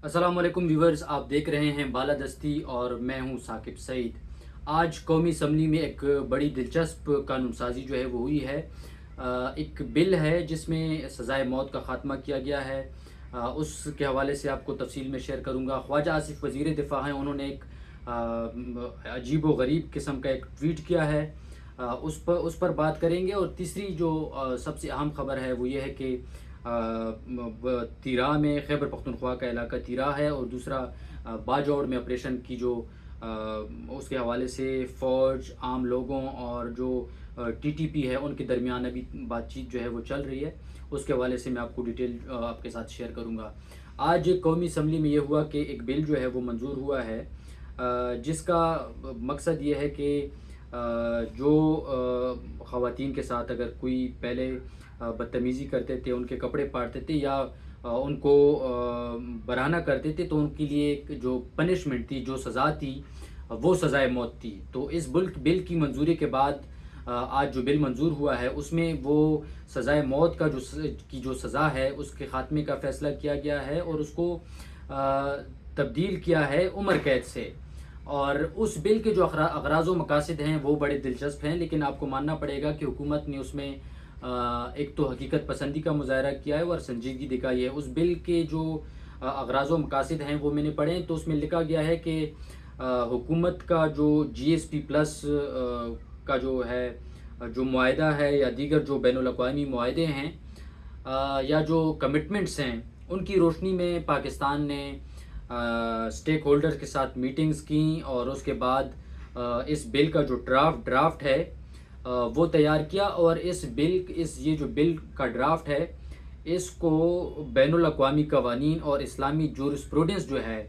السلام علیکم ویورز، آپ دیکھ رہے ہیں بالادستی اور میں ہوں ثاقب سعید۔ آج قومی اسمبلی میں ایک بڑی دلچسپ قانون سازی جو ہے وہ ہوئی ہے۔ ایک بل ہے جس میں سزائے موت کا خاتمہ کیا گیا ہے۔ اس کے حوالے سے آپ کو تفصیل میں شیئر کروں گا۔ خواجہ آصف وزیر دفاع ہیں، انہوں نے ایک عجیب و غریب قسم کا ایک ٹویٹ کیا ہے۔ اس پر بات کریں گے۔ اور تیسری جو سب سے اہم خبر ہے وہ یہ ہے کہ تیرا میں خیبر پختونخوا کا علاقہ تیرا ہے، اور دوسرا باجوڑ میں آپریشن کی جو اس کے حوالے سے فوج، عام لوگوں اور جو ٹی ٹی پی ہے ان کے درمیان ابھی بات چیت جو ہے وہ چل رہی ہے۔ اس کے حوالے سے میں آپ کو ڈیٹیل آپ کے ساتھ شیئر کروں گا۔ آج قومی اسمبلی میں یہ ہوا کہ ایک بل جو ہے وہ منظور ہوا ہے، جس کا مقصد یہ ہے کہ جو خواتین کے ساتھ اگر کوئی پہلے بدتمیزی کرتے تھے، ان کے کپڑے پاڑتے تھے یا ان کو برہنہ کرتے تھے، تو ان کے لیے ایک جو پنشمنٹ تھی، جو سزا تھی، وہ سزائے موت تھی۔ تو اس بل کی منظوری کے بعد آج جو بل منظور ہوا ہے اس میں وہ سزائے موت کا جو سزا ہے اس کے خاتمے کا فیصلہ کیا گیا ہے، اور اس کو تبدیل کیا ہے عمر قید سے۔ اور اس بل کے جو اغراض و مقاصد ہیں وہ بڑے دلچسپ ہیں، لیکن آپ کو ماننا پڑے گا کہ حکومت نے اس میں ایک تو حقیقت پسندی کا مظاہرہ کیا ہے اور سنجیدگی دکھائی ہے۔ اس بل کے جو اغراض و مقاصد ہیں وہ میں نے پڑھے، تو اس میں لکھا گیا ہے کہ حکومت کا جو جی ایس پی پلس کا جو ہے جو معاہدہ ہے یا دیگر جو بین الاقوامی معاہدے ہیں یا جو کمٹمنٹس ہیں، ان کی روشنی میں پاکستان نے اسٹیک ہولڈر کے ساتھ میٹنگز کیں، اور اس کے بعد اس بل کا جو ڈرافٹ ہے وہ تیار کیا، اور یہ جو بل کا ڈرافٹ ہے اس کو بین الاقوامی قوانین اور اسلامی جورسپروڈنس جو ہے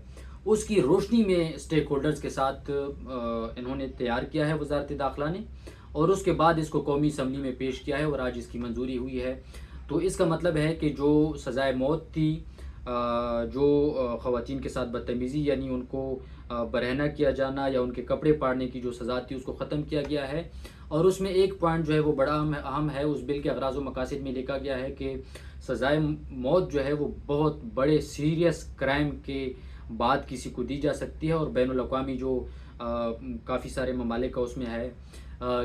اس کی روشنی میں اسٹیک ہولڈرز کے ساتھ انہوں نے تیار کیا ہے وزارت داخلہ نے، اور اس کے بعد اس کو قومی اسمبلی میں پیش کیا ہے اور آج اس کی منظوری ہوئی ہے۔ تو اس کا مطلب ہے کہ جو سزائے موت تھی، جو خواتین کے ساتھ بدتمیزی یعنی ان کو برہنہ کیا جانا یا ان کے کپڑے پاڑنے کی جو سزا تھی اس کو ختم کیا گیا ہے۔ اور اس میں ایک پوائنٹ جو ہے وہ بڑا اہم ہے، اس بل کے اغراض و مقاصد میں لکھا گیا ہے کہ سزائے موت جو ہے وہ بہت بڑے سیریس کرائم کے بعد کسی کو دی جا سکتی ہے، اور بین الاقوامی جو کافی سارے ممالک کا اس میں ہے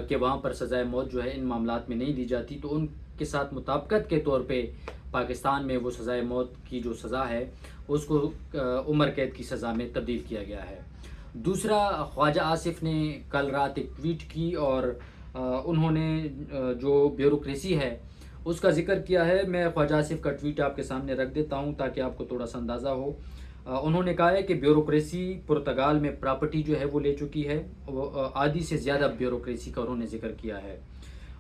کہ وہاں پر سزائے موت جو ہے ان معاملات میں نہیں دی جاتی، تو ان کے ساتھ مطابقت کے طور پہ پاکستان میں وہ سزائے موت کی جو سزا ہے اس کو عمر قید کی سزا میں تبدیل کیا گیا ہے۔ دوسرا، خواجہ آصف نے کل رات ایک ٹویٹ کی، اور انہوں نے جو بیوروکریسی ہے اس کا ذکر کیا ہے۔ میں خواجہ آصف کا ٹویٹ آپ کے سامنے رکھ دیتا ہوں تاکہ آپ کو تھوڑا سا اندازہ ہو۔ انہوں نے کہا ہے کہ بیوروکریسی پرتگال میں پراپرٹی جو ہے وہ لے چکی ہے، وہ آدھی سے زیادہ بیوروکریسی کا انہوں نے ذکر کیا ہے،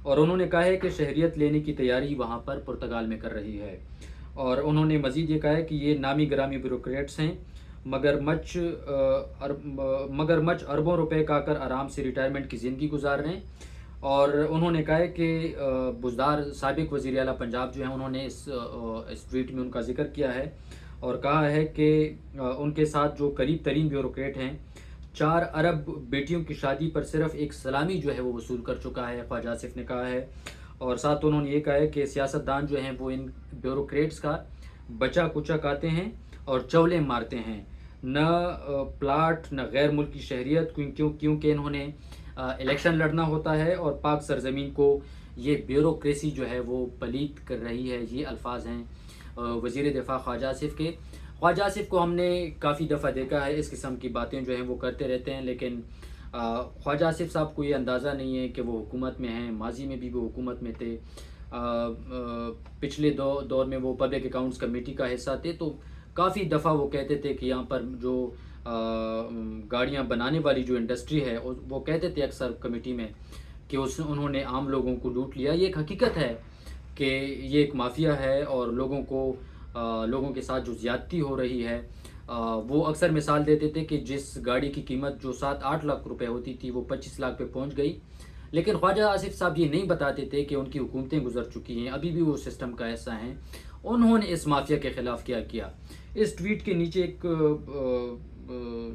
اور انہوں نے کہا ہے کہ شہریت لینے کی تیاری وہاں پر پرتگال میں کر رہی ہے۔ اور انہوں نے مزید یہ کہا ہے کہ یہ نامی گرامی بیوروکریٹس ہیں، مگر مچ اربوں روپے کا کر آرام سے ریٹائرمنٹ کی زندگی گزار رہے ہیں۔ اور انہوں نے کہا ہے کہ بزدار سابق وزیر اعلیٰ پنجاب جو ہیں انہوں نے اس ٹویٹ میں ان کا ذکر کیا ہے، اور کہا ہے کہ ان کے ساتھ جو قریب ترین بیوروکریٹ ہیں 4 ارب بیٹیوں کی شادی پر صرف ایک سلامی جو ہے وہ وصول کر چکا ہے، خواجہ آصف نے کہا ہے۔ اور ساتھ انہوں نے یہ کہا ہے کہ سیاستدان جو ہیں وہ ان بیوروکریٹس کا بچا کچا کاتے ہیں اور چولے مارتے ہیں، نہ پلاٹ نہ غیر ملکی شہریت، کیونکہ انہوں نے الیکشن لڑنا ہوتا ہے، اور پاک سرزمین کو یہ بیوروکریسی جو ہے وہ پلید کر رہی ہے۔ یہ الفاظ ہیں وزیر دفاع خواجہ آصف کے۔ خواجہ آصف کو ہم نے کافی دفعہ دیکھا ہے اس قسم کی باتیں جو ہیں وہ کرتے رہتے ہیں، لیکن خواجہ آصف صاحب کو یہ اندازہ نہیں ہے کہ وہ حکومت میں ہیں۔ ماضی میں بھی وہ حکومت میں تھے، پچھلے دور میں وہ پبلک اکاؤنٹس کمیٹی کا حصہ تھے، تو کافی دفعہ وہ کہتے تھے کہ یہاں پر جو گاڑیاں بنانے والی جو انڈسٹری ہے وہ کہتے تھے اکثر کمیٹی میں کہ انہوں نے عام لوگوں کو لوٹ لیا۔ یہ ایک حقیقت ہے کہ یہ ایک مافیا ہے، اور لوگوں کے ساتھ جو زیادتی ہو رہی ہے، وہ اکثر مثال دیتے تھے کہ جس گاڑی کی قیمت جو 7-8 لاکھ روپے ہوتی تھی وہ 25 لاکھ پہ پہنچ گئی، لیکن خواجہ آصف صاحب یہ نہیں بتاتے تھے کہ ان کی حکومتیں گزر چکی ہیں، ابھی بھی وہ سسٹم کا حصہ ہیں۔ انہوں نے اس مافیا کے خلاف کیا کیا۔ اس ٹویٹ کے نیچے ایک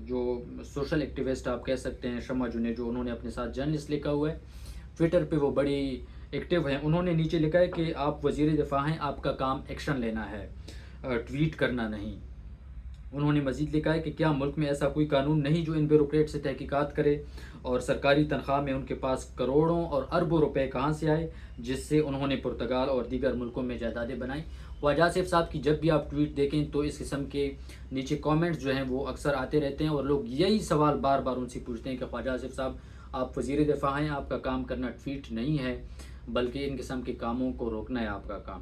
جو سوشل ایکٹیوسٹ آپ کہہ سکتے ہیں، شمع جنیجو، انہوں نے اپنے ساتھ جرنلسٹ لکھا ہوا ہے، ٹویٹر پہ وہ بڑی ایکٹیو ہیں۔ انہوں نے نیچے لکھا ہے کہ آپ وزیر دفاع ہیں، آپ کا کام ایکشن لینا ہے، ٹویٹ کرنا نہیں۔ انہوں نے مزید لکھا ہے کہ کیا ملک میں ایسا کوئی قانون نہیں جو ان بیوروکریٹ سے تحقیقات کرے، اور سرکاری تنخواہ میں ان کے پاس کروڑوں اور اربوں روپے کہاں سے آئے جس سے انہوں نے پرتگال اور دیگر ملکوں میں جائیدادیں بنائیں۔ خواجہ آصف صاحب کی جب بھی آپ ٹویٹ دیکھیں تو اس قسم کے نیچے کامنٹس جو ہیں وہ اکثر آتے رہتے ہیں، اور لوگ یہی سوال بار بار ان سے پوچھتے ہیں کہ خواجہ آصف صاحب آپ وزیر دفاع ہیں، آپ کا کام کرنا ٹویٹ نہیں ہے بلکہ ان قسم کے کاموں کو روکنا ہے آپ کا کام۔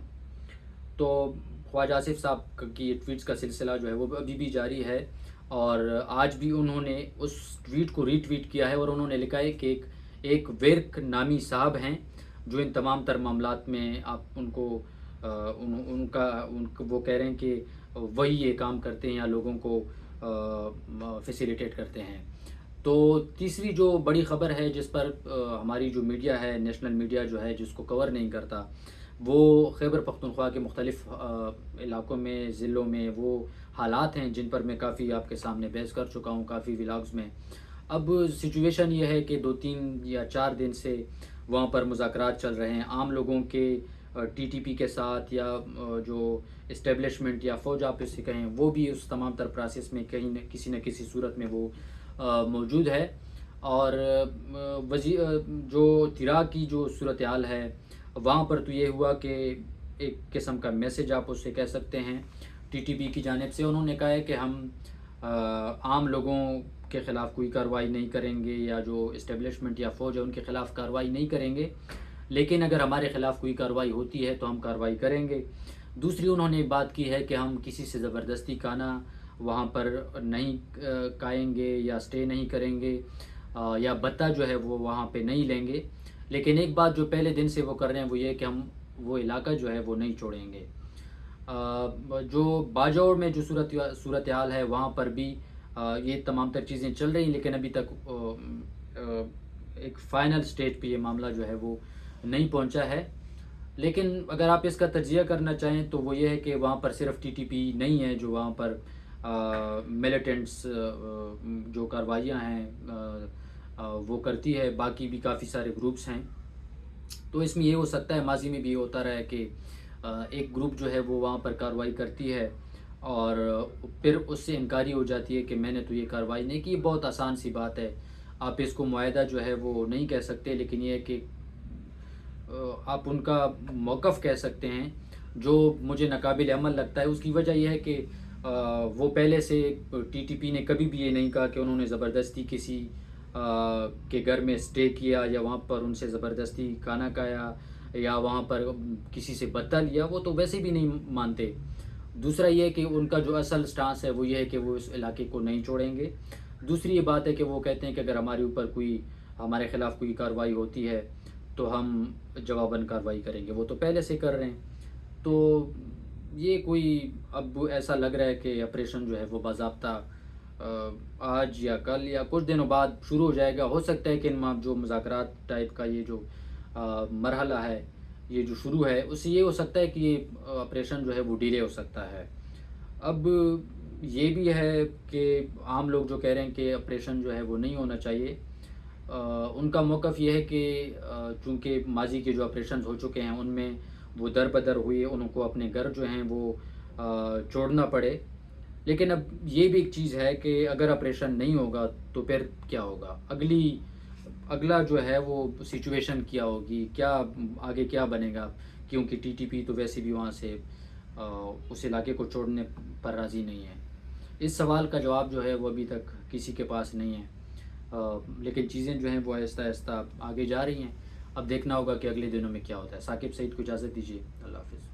تو خواجہ آصف صاحب کی ٹویٹس کا سلسلہ جو ہے وہ ابھی بھی جاری ہے، اور آج بھی انہوں نے اس ٹویٹ کو ری ٹویٹ کیا ہے، اور انہوں نے لکھا ہے کہ ایک ویرک نامی صاحب ہیں جو ان تمام تر معاملات میں آپ ان کو وہ کہہ رہے ہیں کہ وہی یہ کام کرتے ہیں یا لوگوں کو فیسیلیٹیٹ کرتے ہیں۔ تو تیسری جو بڑی خبر ہے جس پر ہماری جو میڈیا ہے، نیشنل میڈیا جو ہے، جس کو کور نہیں کرتا، وہ خیبر پختونخوا کے مختلف علاقوں میں، ضلعوں میں وہ حالات ہیں جن پر میں کافی آپ کے سامنے بحث کر چکا ہوں کافی ولاگز میں۔ اب سچویشن یہ ہے کہ 2-3 یا 4 دن سے وہاں پر مذاکرات چل رہے ہیں عام لوگوں کے ٹی ٹی پی کے ساتھ، یا جو اسٹیبلشمنٹ یا فوج آپ سے کہیں، وہ بھی اس تمام تر پروسیس میں کہیں نہ کسی صورت میں وہ موجود ہے۔ اور جو تیرا کی جو صورتحال ہے وہاں پر تو یہ ہوا کہ ایک قسم کا میسج آپ اس سے کہہ سکتے ہیں ٹی ٹی پی کی جانب سے، انہوں نے کہا ہے کہ ہم عام لوگوں کے خلاف کوئی کارروائی نہیں کریں گے، یا جو اسٹیبلشمنٹ یا فوج ہے ان کے خلاف کارروائی نہیں کریں گے، لیکن اگر ہمارے خلاف کوئی کارروائی ہوتی ہے تو ہم کارروائی کریں گے۔ دوسری انہوں نے بات کی ہے کہ ہم کسی سے زبردستی کھانا وہاں پر نہیں کھائیں گے یا سٹے نہیں کریں گے، یا بتہ جو ہے وہ وہاں پہ نہیں لیں گے، لیکن ایک بات جو پہلے دن سے وہ کر رہے ہیں وہ یہ کہ ہم وہ علاقہ جو ہے وہ نہیں چھوڑیں گے۔ جو باجوڑ میں جو صورتحال ہے وہاں پر بھی یہ تمام تر چیزیں چل رہی ہیں، لیکن ابھی تک ایک فائنل سٹیج پہ یہ معاملہ جو ہے وہ نہیں پہنچا ہے۔ لیکن اگر آپ اس کا تجزیہ کرنا چاہیں تو وہ یہ ہے کہ وہاں پر صرف ٹی ٹی پی نہیں ہے جو وہاں پر ملیٹنٹس جو کارروائیاں ہیں وہ کرتی ہے، باقی بھی کافی سارے گروپس ہیں۔ تو اس میں یہ ہو سکتا ہے، ماضی میں بھی ہوتا رہا ہے کہ ایک گروپ جو ہے وہ وہاں پر کارروائی کرتی ہے اور پھر اس سے انکاری ہو جاتی ہے کہ میں نے تو یہ کارروائی نہیں کی۔ بہت آسان سی بات ہے، آپ اس کو معاہدہ جو ہے وہ نہیں کہہ سکتے، لیکن یہ ہے کہ آپ ان کا موقف کہہ سکتے ہیں جو مجھے ناقابل عمل لگتا ہے۔ اس کی وجہ یہ ہے کہ وہ پہلے سے ٹی ٹی پی نے کبھی بھی یہ نہیں کہا کہ انہوں نے زبردستی کسی کے گھر میں سٹے کیا یا وہاں پر ان سے زبردستی کھانا کھایا یا وہاں پر کسی سے بتہ لیا، وہ تو ویسے بھی نہیں مانتے۔ دوسرا یہ ہے کہ ان کا جو اصل سٹانس ہے وہ یہ ہے کہ وہ اس علاقے کو نہیں چھوڑیں گے۔ دوسری یہ بات ہے کہ وہ کہتے ہیں کہ اگر ہمارے اوپر ہمارے خلاف کوئی کارروائی ہوتی ہے تو ہم جواباً کارروائی کریں گے، وہ تو پہلے سے کر رہے ہیں۔ تو یہ کوئی اب ایسا لگ رہا ہے کہ آپریشن جو ہے وہ باضابطہ آج یا کل یا کچھ دنوں بعد شروع ہو جائے گا۔ ہو سکتا ہے کہ جو مذاکرات ٹائپ کا یہ جو مرحلہ ہے، یہ جو شروع ہے، اس سے یہ ہو سکتا ہے کہ یہ آپریشن جو ہے وہ ڈیلے ہو سکتا ہے۔ اب یہ بھی ہے کہ عام لوگ جو کہہ رہے ہیں کہ آپریشن جو ہے وہ نہیں ہونا چاہیے، ان کا موقف یہ ہے کہ چونکہ ماضی کے جو آپریشنز ہو چکے ہیں ان میں وہ در بدر ہوئے، ان کو اپنے گھر جو ہیں وہ چھوڑنا پڑے۔ لیکن اب یہ بھی ایک چیز ہے کہ اگر آپریشن نہیں ہوگا تو پھر کیا ہوگا، اگلا جو ہے وہ سچویشن کیا ہوگی، کیا آگے کیا بنے گا، کیونکہ ٹی ٹی پی تو ویسے بھی وہاں سے اس علاقے کو چھوڑنے پر راضی نہیں ہے۔ اس سوال کا جواب جو ہے وہ ابھی تک کسی کے پاس نہیں ہے، لیکن چیزیں جو ہیں وہ آہستہ آہستہ آگے جا رہی ہیں۔ اب دیکھنا ہوگا کہ اگلے دنوں میں کیا ہوتا ہے۔ ثاقب سعید کو اجازت دیجیے، اللہ حافظ۔